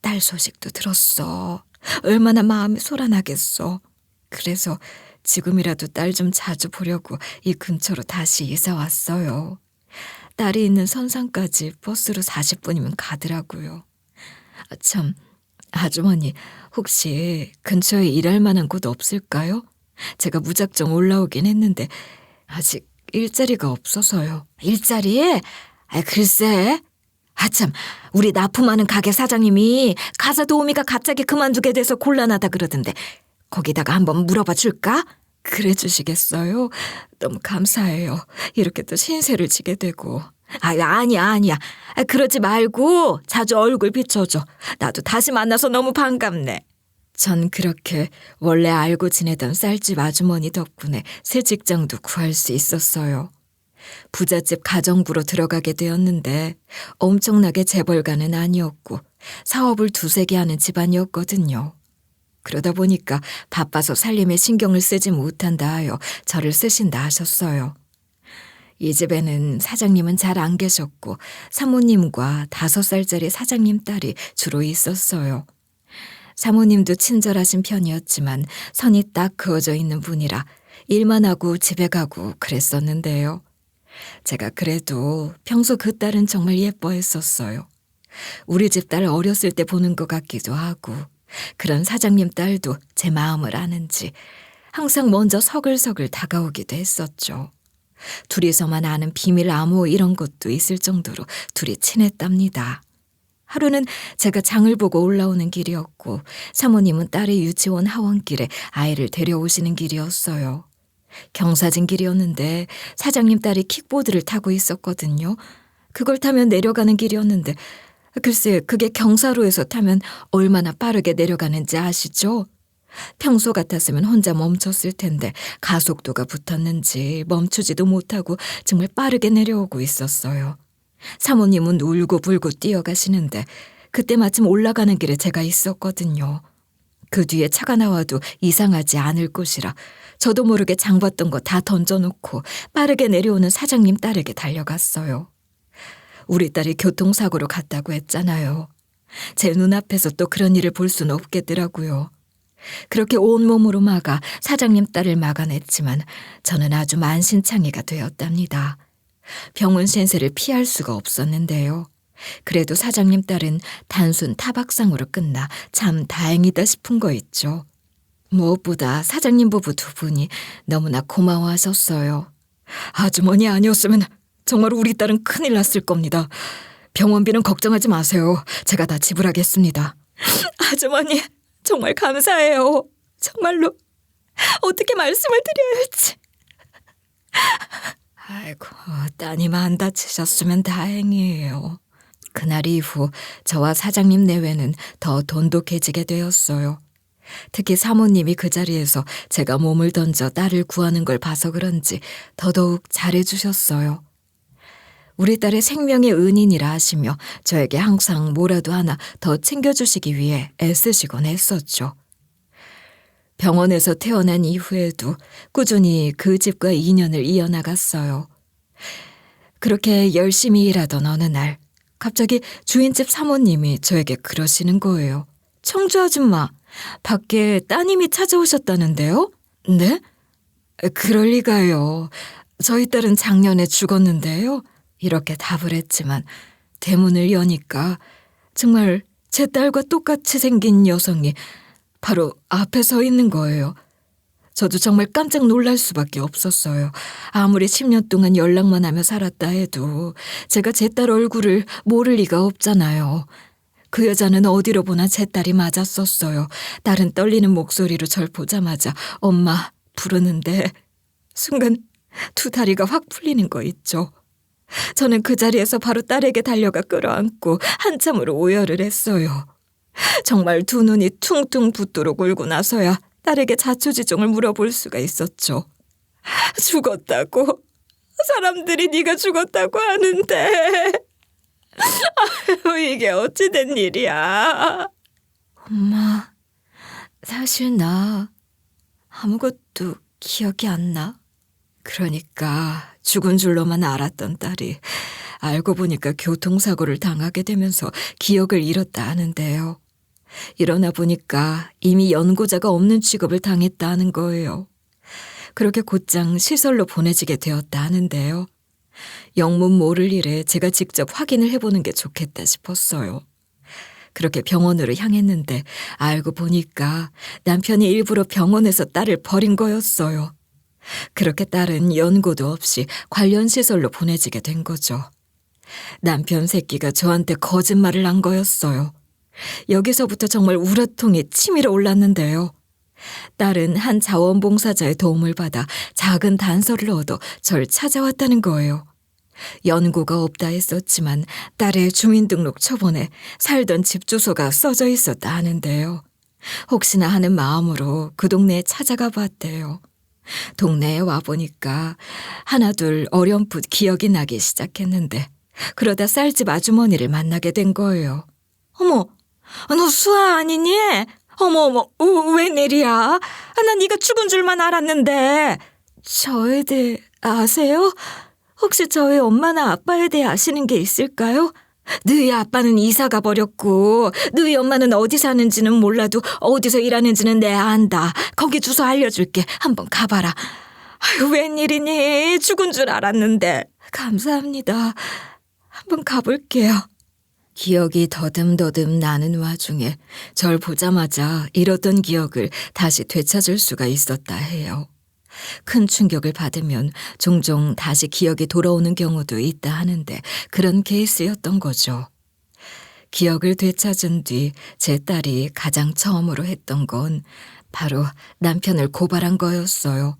딸 소식도 들었어. 얼마나 마음이 소란하겠어. 그래서 지금이라도 딸 좀 자주 보려고 이 근처로 다시 이사 왔어요. 딸이 있는 선산까지 버스로 40분이면 가더라고요. 참, 아주머니, 혹시 근처에 일할 만한 곳 없을까요? 제가 무작정 올라오긴 했는데 아직 일자리가 없어서요. 일자리? 글쎄. 참, 우리 납품하는 가게 사장님이 가사 도우미가 갑자기 그만두게 돼서 곤란하다 그러던데 거기다가 한번 물어봐 줄까? 그래 주시겠어요? 너무 감사해요. 이렇게 또 신세를 지게 되고. 아니야. 그러지 말고 자주 얼굴 비춰줘. 나도 다시 만나서 너무 반갑네. 전 그렇게 원래 알고 지내던 쌀집 아주머니 덕분에 새 직장도 구할 수 있었어요. 부잣집 가정부로 들어가게 되었는데 엄청나게 재벌가는 아니었고 사업을 두세 개 하는 집안이었거든요. 그러다 보니까 바빠서 살림에 신경을 쓰지 못한다 하여 저를 쓰신다 하셨어요. 이 집에는 사장님은 잘 안 계셨고 사모님과 5살짜리 사장님 딸이 주로 있었어요. 사모님도 친절하신 편이었지만 선이 딱 그어져 있는 분이라 일만 하고 집에 가고 그랬었는데요. 제가 그래도 평소 그 딸은 정말 예뻐했었어요. 우리 집 딸 어렸을 때 보는 것 같기도 하고 그런 사장님 딸도 제 마음을 아는지 항상 먼저 서글서글 다가오기도 했었죠. 둘이서만 아는 비밀 암호 이런 것도 있을 정도로 둘이 친했답니다. 하루는 제가 장을 보고 올라오는 길이었고 사모님은 딸의 유치원 하원길에 아이를 데려오시는 길이었어요. 경사진 길이었는데 사장님 딸이 킥보드를 타고 있었거든요. 그걸 타면 내려가는 길이었는데 글쎄 그게 경사로에서 타면 얼마나 빠르게 내려가는지 아시죠? 평소 같았으면 혼자 멈췄을 텐데 가속도가 붙었는지 멈추지도 못하고 정말 빠르게 내려오고 있었어요. 사모님은 울고불고 뛰어가시는데 그때 마침 올라가는 길에 제가 있었거든요. 그 뒤에 차가 나와도 이상하지 않을 곳이라 저도 모르게 장봤던 거 다 던져놓고 빠르게 내려오는 사장님 딸에게 달려갔어요. 우리 딸이 교통사고로 갔다고 했잖아요. 제 눈앞에서 또 그런 일을 볼 수는 없겠더라고요. 그렇게 온몸으로 막아 사장님 딸을 막아냈지만 저는 아주 만신창이가 되었답니다. 병원 신세를 피할 수가 없었는데요. 그래도 사장님 딸은 단순 타박상으로 끝나 참 다행이다 싶은 거 있죠. 무엇보다 사장님 부부 두 분이 너무나 고마워하셨어요. 아주머니 아니었으면 정말 우리 딸은 큰일 났을 겁니다. 병원비는 걱정하지 마세요. 제가 다 지불하겠습니다. 아주머니 정말 감사해요. 정말로 어떻게 말씀을 드려야 할지. 아이고, 따님 안 다치셨으면 다행이에요. 그날 이후 저와 사장님 내외는 더 돈독해지게 되었어요. 특히 사모님이 그 자리에서 제가 몸을 던져 딸을 구하는 걸 봐서 그런지 더더욱 잘해주셨어요. 우리 딸의 생명의 은인이라 하시며 저에게 항상 뭐라도 하나 더 챙겨주시기 위해 애쓰시곤 했었죠. 병원에서 태어난 이후에도 꾸준히 그 집과 인연을 이어나갔어요. 그렇게 열심히 일하던 어느 날 갑자기 주인집 사모님이 저에게 그러시는 거예요. 청주 아줌마, 밖에 따님이 찾아오셨다는데요? 네? 그럴 리가요. 저희 딸은 작년에 죽었는데요. 이렇게 답을 했지만 대문을 여니까 정말 제 딸과 똑같이 생긴 여성이 바로 앞에 서 있는 거예요. 저도 정말 깜짝 놀랄 수밖에 없었어요. 아무리 10년 동안 연락만 하며 살았다 해도 제가 제 딸 얼굴을 모를 리가 없잖아요. 그 여자는 어디로 보나 제 딸이 맞았었어요. 딸은 떨리는 목소리로 절 보자마자 엄마 부르는데 순간 두 다리가 확 풀리는 거 있죠. 저는 그 자리에서 바로 딸에게 달려가 끌어안고 한참으로 오열을 했어요. 정말 두 눈이 퉁퉁 붓도록 울고 나서야 딸에게 자초지종을 물어볼 수가 있었죠. 죽었다고? 사람들이 네가 죽었다고 하는데 아유, 이게 어찌된 일이야. 엄마, 사실 나 아무것도 기억이 안 나. 그러니까 죽은 줄로만 알았던 딸이 알고 보니까 교통사고를 당하게 되면서 기억을 잃었다 하는데요. 일어나 보니까 이미 연고자가 없는 취급을 당했다는 거예요. 그렇게 곧장 시설로 보내지게 되었다 하는데요. 영문 모를 일에 제가 직접 확인을 해보는 게 좋겠다 싶었어요. 그렇게 병원으로 향했는데 알고 보니까 남편이 일부러 병원에서 딸을 버린 거였어요. 그렇게 딸은 연고도 없이 관련 시설로 보내지게 된 거죠. 남편 새끼가 저한테 거짓말을 한 거였어요. 여기서부터 정말 우라통이 치밀어 올랐는데요. 딸은 한 자원봉사자의 도움을 받아 작은 단서를 얻어 절 찾아왔다는 거예요. 연고가 없다 했었지만 딸의 주민등록 초본에 살던 집 주소가 써져 있었다 하는데요. 혹시나 하는 마음으로 그 동네에 찾아가 봤대요. 동네에 와보니까 하나둘 어렴풋 기억이 나기 시작했는데 그러다 쌀집 아주머니를 만나게 된 거예요. 어머, 너 수아 아니니? 어머, 웬일이야? 난 네가 죽은 줄만 알았는데. 저에 대해 아세요? 혹시 저의 엄마나 아빠에 대해 아시는 게 있을까요? 너희 아빠는 이사가 버렸고 너희 엄마는 어디 사는지는 몰라도 어디서 일하는지는 내 안다. 거기 주소 알려줄게. 한번 가봐라. 아유, 웬일이니? 죽은 줄 알았는데. 감사합니다. 한번 가볼게요. 기억이 더듬더듬 나는 와중에 절 보자마자 잃었던 기억을 다시 되찾을 수가 있었다 해요. 큰 충격을 받으면 종종 다시 기억이 돌아오는 경우도 있다 하는데 그런 케이스였던 거죠. 기억을 되찾은 뒤 제 딸이 가장 처음으로 했던 건 바로 남편을 고발한 거였어요.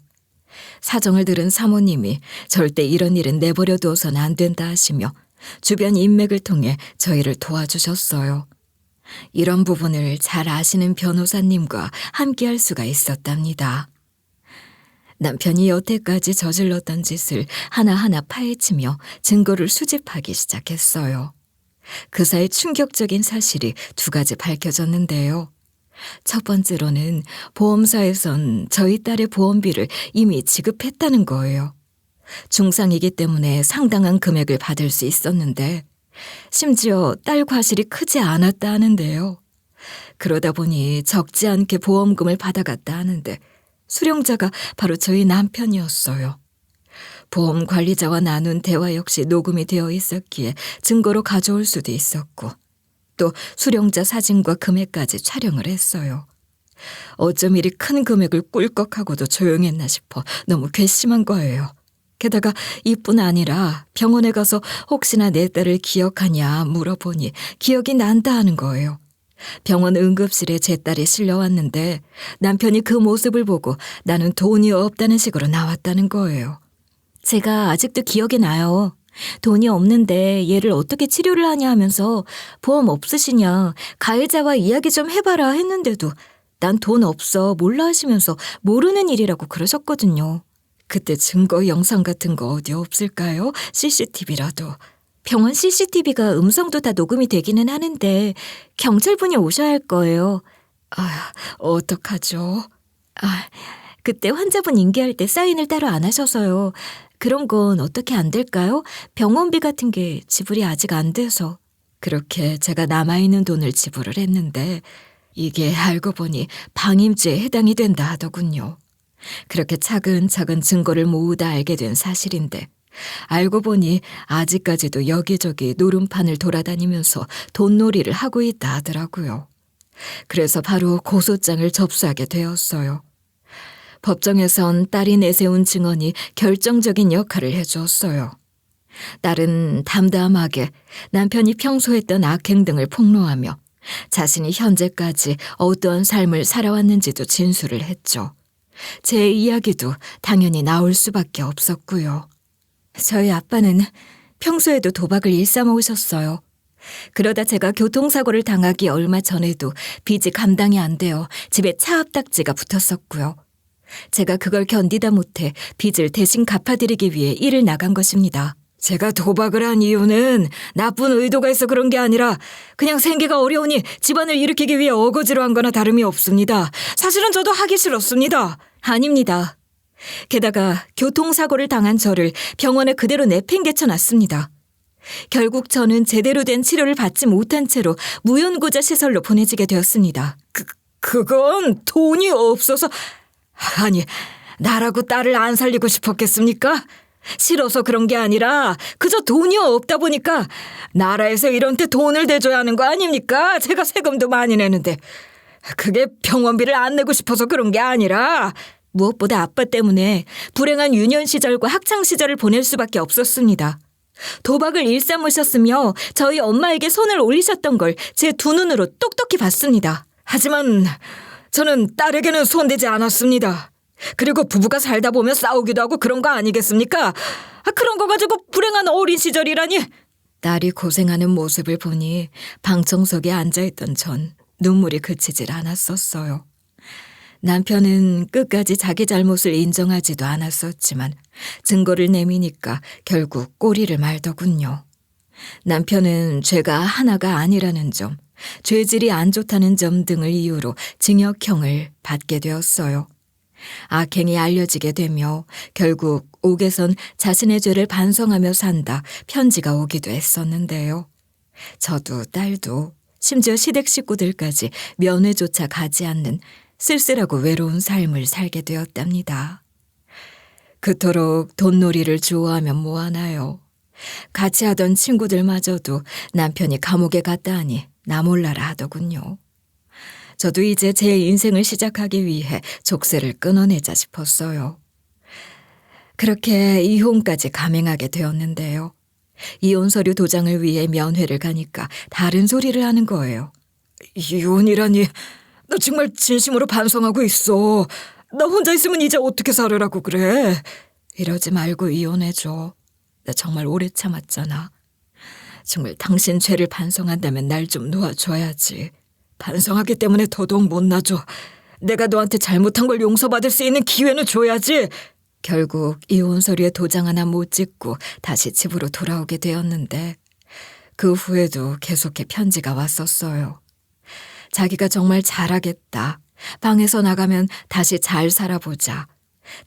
사정을 들은 사모님이 절대 이런 일은 내버려 두어서는 안 된다 하시며 주변 인맥을 통해 저희를 도와주셨어요. 이런 부분을 잘 아시는 변호사님과 함께할 수가 있었답니다. 남편이 여태까지 저질렀던 짓을 하나하나 파헤치며 증거를 수집하기 시작했어요. 그 사이 충격적인 사실이 두 가지 밝혀졌는데요. 첫 번째로는 보험사에선 저희 딸의 보험비를 이미 지급했다는 거예요. 중상이기 때문에 상당한 금액을 받을 수 있었는데 심지어 딸 과실이 크지 않았다 하는데요. 그러다 보니 적지 않게 보험금을 받아갔다 하는데 수령자가 바로 저희 남편이었어요. 보험 관리자와 나눈 대화 역시 녹음이 되어 있었기에 증거로 가져올 수도 있었고 또 수령자 사진과 금액까지 촬영을 했어요. 어쩜 이리 큰 금액을 꿀꺽하고도 조용했나 싶어 너무 괘씸한 거예요. 게다가 이뿐 아니라 병원에 가서 혹시나 내 딸을 기억하냐 물어보니 기억이 난다 하는 거예요. 병원 응급실에 제 딸이 실려왔는데 남편이 그 모습을 보고 나는 돈이 없다는 식으로 나왔다는 거예요. 제가 아직도 기억이 나요. 돈이 없는데 얘를 어떻게 치료를 하냐 하면서 보험 없으시냐 가해자와 이야기 좀 해봐라 했는데도 난 돈 없어 몰라 하시면서 모르는 일이라고 그러셨거든요. 그때 증거 영상 같은 거 어디 없을까요? CCTV라도. 병원 CCTV가 음성도 다 녹음이 되기는 하는데 경찰분이 오셔야 할 거예요. 어떡하죠? 그때 환자분 인계할 때 사인을 따로 안 하셔서요. 그런 건 어떻게 안 될까요? 병원비 같은 게 지불이 아직 안 돼서. 그렇게 제가 남아있는 돈을 지불을 했는데 이게 알고 보니 방임죄에 해당이 된다 하더군요. 그렇게 차근차근 증거를 모으다 알게 된 사실인데 알고 보니 아직까지도 여기저기 노름판을 돌아다니면서 돈놀이를 하고 있다 하더라고요. 그래서 바로 고소장을 접수하게 되었어요. 법정에선 딸이 내세운 증언이 결정적인 역할을 해주었어요. 딸은 담담하게 남편이 평소 했던 악행 등을 폭로하며 자신이 현재까지 어떠한 삶을 살아왔는지도 진술을 했죠. 제 이야기도 당연히 나올 수밖에 없었고요. 저희 아빠는 평소에도 도박을 일삼아오셨어요. 그러다 제가 교통사고를 당하기 얼마 전에도 빚이 감당이 안 되어 집에 차압딱지가 붙었었고요. 제가 그걸 견디다 못해 빚을 대신 갚아드리기 위해 일을 나간 것입니다. 제가 도박을 한 이유는 나쁜 의도가 있어 그런 게 아니라 그냥 생계가 어려우니 집안을 일으키기 위해 어거지로 한 거나 다름이 없습니다. 사실은 저도 하기 싫었습니다. 아닙니다. 게다가 교통사고를 당한 저를 병원에 그대로 내팽개쳐 놨습니다. 결국 저는 제대로 된 치료를 받지 못한 채로 무연고자 시설로 보내지게 되었습니다. 그건 돈이 없어서. 아니, 나라고 딸을 안 살리고 싶었겠습니까? 싫어서 그런 게 아니라 그저 돈이 없다 보니까 나라에서 이런 데 돈을 대줘야 하는 거 아닙니까? 제가 세금도 많이 내는데. 그게 병원비를 안 내고 싶어서 그런 게 아니라. 무엇보다 아빠 때문에 불행한 유년 시절과 학창 시절을 보낼 수밖에 없었습니다. 도박을 일삼으셨으며 저희 엄마에게 손을 올리셨던 걸 제 두 눈으로 똑똑히 봤습니다. 하지만 저는 딸에게는 손대지 않았습니다. 그리고 부부가 살다 보면 싸우기도 하고 그런 거 아니겠습니까? 그런 거 가지고 불행한 어린 시절이라니. 딸이 고생하는 모습을 보니 방청석에 앉아있던 전 눈물이 그치질 않았었어요. 남편은 끝까지 자기 잘못을 인정하지도 않았었지만 증거를 내미니까 결국 꼬리를 말더군요. 남편은 죄가 하나가 아니라는 점, 죄질이 안 좋다는 점 등을 이유로 징역형을 받게 되었어요. 악행이 알려지게 되며 결국 옥에선 자신의 죄를 반성하며 산다 편지가 오기도 했었는데요. 저도 딸도 심지어 시댁 식구들까지 면회조차 가지 않는 쓸쓸하고 외로운 삶을 살게 되었답니다. 그토록 돈놀이를 좋아하면 뭐하나요. 같이 하던 친구들마저도 남편이 감옥에 갔다 하니 나 몰라라 하더군요. 저도 이제 제 인생을 시작하기 위해 족쇄를 끊어내자 싶었어요. 그렇게 이혼까지 감행하게 되었는데요. 이혼 서류 도장을 위해 면회를 가니까 다른 소리를 하는 거예요. 이혼이라니, 나 정말 진심으로 반성하고 있어. 나 혼자 있으면 이제 어떻게 살으라고 그래. 이러지 말고 이혼해줘. 나 정말 오래 참았잖아. 정말 당신 죄를 반성한다면 날 좀 놓아줘야지. 반성하기 때문에 더더욱 못 놔줘. 내가 너한테 잘못한 걸 용서받을 수 있는 기회는 줘야지. 결국 이혼 서류에 도장 하나 못 찍고 다시 집으로 돌아오게 되었는데 그 후에도 계속해 편지가 왔었어요. 자기가 정말 잘하겠다. 방에서 나가면 다시 잘 살아보자.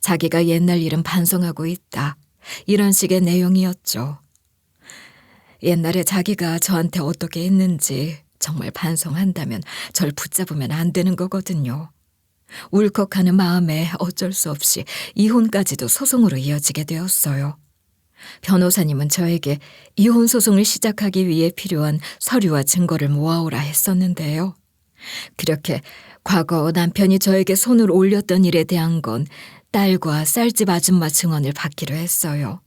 자기가 옛날 일은 반성하고 있다. 이런 식의 내용이었죠. 옛날에 자기가 저한테 어떻게 했는지 정말 반성한다면 절 붙잡으면 안 되는 거거든요. 울컥하는 마음에 어쩔 수 없이 이혼까지도 소송으로 이어지게 되었어요. 변호사님은 저에게 이혼 소송을 시작하기 위해 필요한 서류와 증거를 모아오라 했었는데요. 그렇게 과거 남편이 저에게 손을 올렸던 일에 대한 건 딸과 쌀집 아줌마 증언을 받기로 했어요.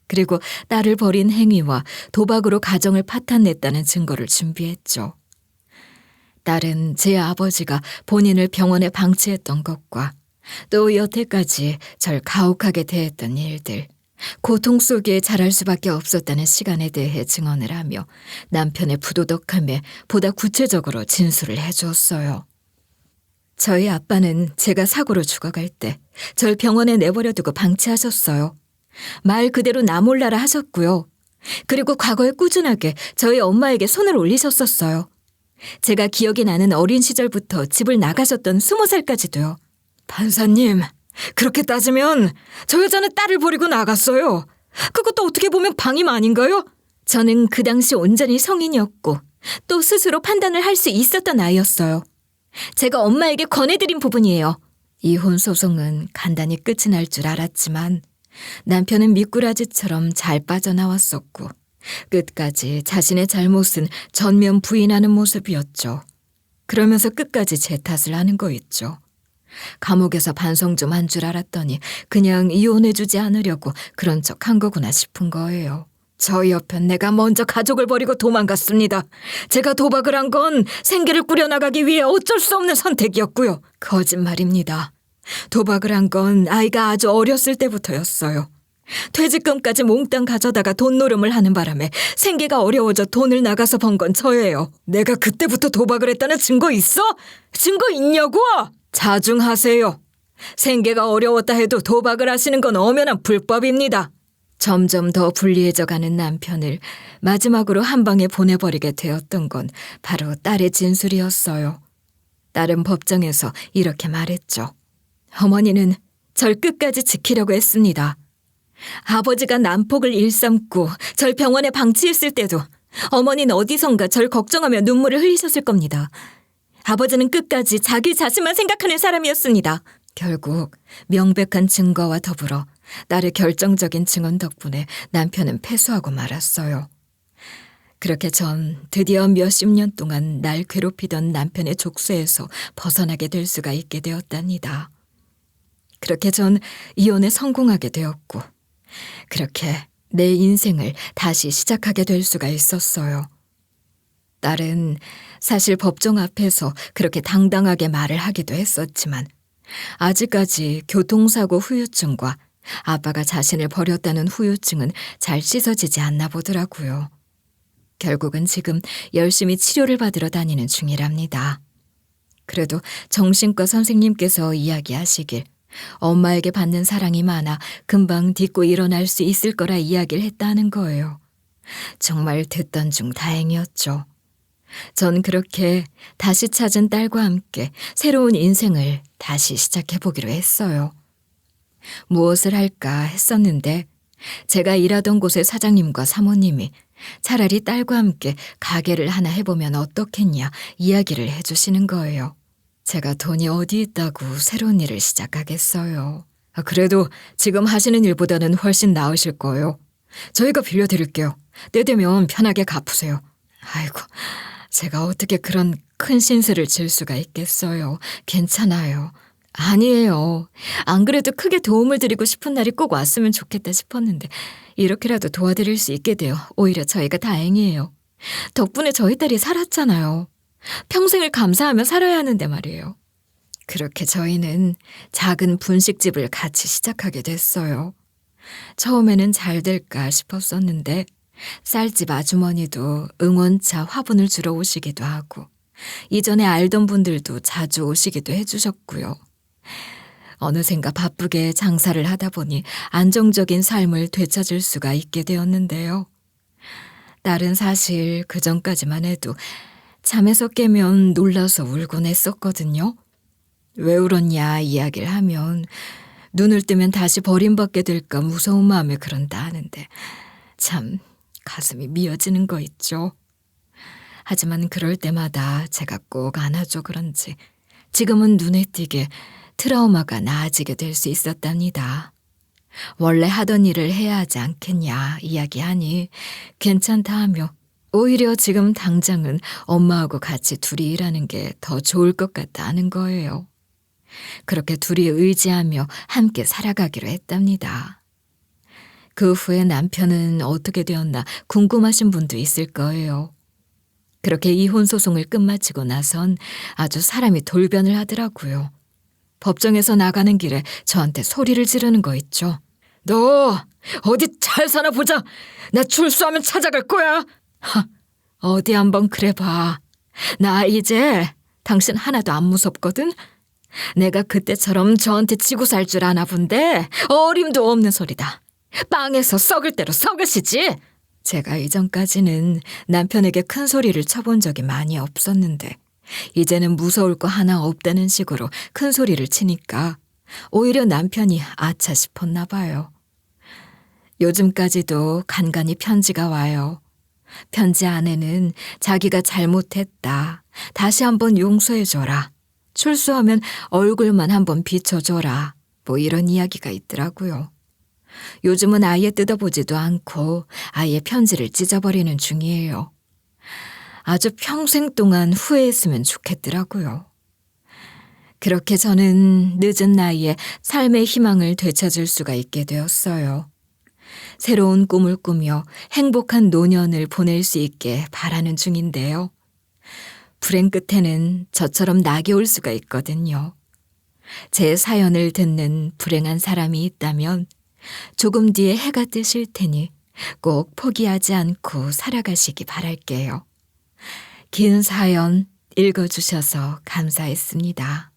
그리고 딸을 버린 행위와 도박으로 가정을 파탄냈다는 증거를 준비했죠. 딸은 제 아버지가 본인을 병원에 방치했던 것과 또 여태까지 절 가혹하게 대했던 일들, 고통 속에 자랄 수밖에 없었다는 시간에 대해 증언을 하며 남편의 부도덕함에 보다 구체적으로 진술을 해주었어요. 저희 아빠는 제가 사고로 죽어갈 때 절 병원에 내버려 두고 방치하셨어요. 말 그대로 나 몰라라 하셨고요. 그리고 과거에 꾸준하게 저희 엄마에게 손을 올리셨었어요. 제가 기억이 나는 어린 시절부터 집을 나가셨던 20살까지도요. 판사님, 그렇게 따지면 저 여자는 딸을 버리고 나갔어요. 그것도 어떻게 보면 방임 아닌가요? 저는 그 당시 온전히 성인이었고 또 스스로 판단을 할 수 있었던 아이였어요. 제가 엄마에게 권해드린 부분이에요. 이혼 소송은 간단히 끝이 날 줄 알았지만 남편은 미꾸라지처럼 잘 빠져나왔었고 끝까지 자신의 잘못은 전면 부인하는 모습이었죠. 그러면서 끝까지 제 탓을 하는 거 있죠. 감옥에서 반성 좀 한 줄 알았더니 그냥 이혼해주지 않으려고 그런 척 한 거구나 싶은 거예요. 저희 옆엔 내가 먼저 가족을 버리고 도망갔습니다. 제가 도박을 한 건 생계를 꾸려나가기 위해 어쩔 수 없는 선택이었고요. 거짓말입니다. 도박을 한 건 아이가 아주 어렸을 때부터였어요. 퇴직금까지 몽땅 가져다가 돈 노름을 하는 바람에 생계가 어려워져 돈을 나가서 번 건 저예요. 내가 그때부터 도박을 했다는 증거 있어? 증거 있냐고? 자중하세요. 생계가 어려웠다 해도 도박을 하시는 건 엄연한 불법입니다. 점점 더 불리해져 가는 남편을 마지막으로 한 방에 보내버리게 되었던 건 바로 딸의 진술이었어요. 딸은 법정에서 이렇게 말했죠. 어머니는 절 끝까지 지키려고 했습니다. 아버지가 난폭을 일삼고 절 병원에 방치했을 때도 어머니는 어디선가 절 걱정하며 눈물을 흘리셨을 겁니다. 아버지는 끝까지 자기 자신만 생각하는 사람이었습니다. 결국 명백한 증거와 더불어 딸의 결정적인 증언 덕분에 남편은 패소하고 말았어요. 그렇게 전 드디어 몇십 년 동안 날 괴롭히던 남편의 족쇄에서 벗어나게 될 수가 있게 되었답니다. 그렇게 전 이혼에 성공하게 되었고, 그렇게 내 인생을 다시 시작하게 될 수가 있었어요. 딸은 사실 법정 앞에서 그렇게 당당하게 말을 하기도 했었지만 아직까지 교통사고 후유증과 아빠가 자신을 버렸다는 후유증은 잘 씻어지지 않나 보더라고요. 결국은 지금 열심히 치료를 받으러 다니는 중이랍니다. 그래도 정신과 선생님께서 이야기하시길 엄마에게 받는 사랑이 많아 금방 딛고 일어날 수 있을 거라 이야기를 했다는 거예요. 정말 듣던 중 다행이었죠. 전 그렇게 다시 찾은 딸과 함께 새로운 인생을 다시 시작해보기로 했어요. 무엇을 할까 했었는데 제가 일하던 곳의 사장님과 사모님이 차라리 딸과 함께 가게를 하나 해보면 어떻겠냐 이야기를 해주시는 거예요. 제가 돈이 어디 있다고 새로운 일을 시작하겠어요. 그래도 지금 하시는 일보다는 훨씬 나으실 거예요. 저희가 빌려드릴게요. 때 되면 편하게 갚으세요. 아이고, 제가 어떻게 그런 큰 신세를 질 수가 있겠어요. 괜찮아요. 아니에요. 안 그래도 크게 도움을 드리고 싶은 날이 꼭 왔으면 좋겠다 싶었는데 이렇게라도 도와드릴 수 있게 되어 오히려 저희가 다행이에요. 덕분에 저희 딸이 살았잖아요. 평생을 감사하며 살아야 하는데 말이에요. 그렇게 저희는 작은 분식집을 같이 시작하게 됐어요. 처음에는 잘 될까 싶었었는데 쌀집 아주머니도 응원차 화분을 주러 오시기도 하고 이전에 알던 분들도 자주 오시기도 해주셨고요. 어느샌가 바쁘게 장사를 하다 보니 안정적인 삶을 되찾을 수가 있게 되었는데요. 딸은 사실 그전까지만 해도 잠에서 깨면 놀라서 울곤 했었거든요. 왜 울었냐 이야기를 하면 눈을 뜨면 다시 버림받게 될까 무서운 마음에 그런다 하는데 참 가슴이 미어지는 거 있죠. 하지만 그럴 때마다 제가 꼭 안아줘 그런지 지금은 눈에 띄게 트라우마가 나아지게 될 수 있었답니다. 원래 하던 일을 해야 하지 않겠냐 이야기하니 괜찮다 하며 오히려 지금 당장은 엄마하고 같이 둘이 일하는 게 더 좋을 것 같다는 거예요. 그렇게 둘이 의지하며 함께 살아가기로 했답니다. 그 후에 남편은 어떻게 되었나 궁금하신 분도 있을 거예요. 그렇게 이혼 소송을 끝마치고 나선 아주 사람이 돌변을 하더라고요. 법정에서 나가는 길에 저한테 소리를 지르는 거 있죠. 너 어디 잘 사나 보자. 나 출소하면 찾아갈 거야. 어디 한번 그래봐. 나 이제 당신 하나도 안 무섭거든. 내가 그때처럼 저한테 지고 살 줄 아나 본데 어림도 없는 소리다. 빵에서 썩을 대로 썩으시지. 제가 이전까지는 남편에게 큰 소리를 쳐본 적이 많이 없었는데 이제는 무서울 거 하나 없다는 식으로 큰 소리를 치니까 오히려 남편이 아차 싶었나 봐요. 요즘까지도 간간히 편지가 와요. 편지 안에는 자기가 잘못했다. 다시 한번 용서해줘라. 출소하면 얼굴만 한번 비춰줘라. 뭐 이런 이야기가 있더라고요. 요즘은 아예 뜯어보지도 않고 아예 편지를 찢어버리는 중이에요. 아주 평생 동안 후회했으면 좋겠더라고요. 그렇게 저는 늦은 나이에 삶의 희망을 되찾을 수가 있게 되었어요. 새로운 꿈을 꾸며 행복한 노년을 보낼 수 있게 바라는 중인데요. 불행 끝에는 저처럼 낙이 올 수가 있거든요. 제 사연을 듣는 불행한 사람이 있다면 조금 뒤에 해가 뜨실 테니 꼭 포기하지 않고 살아가시기 바랄게요. 긴 사연 읽어주셔서 감사했습니다.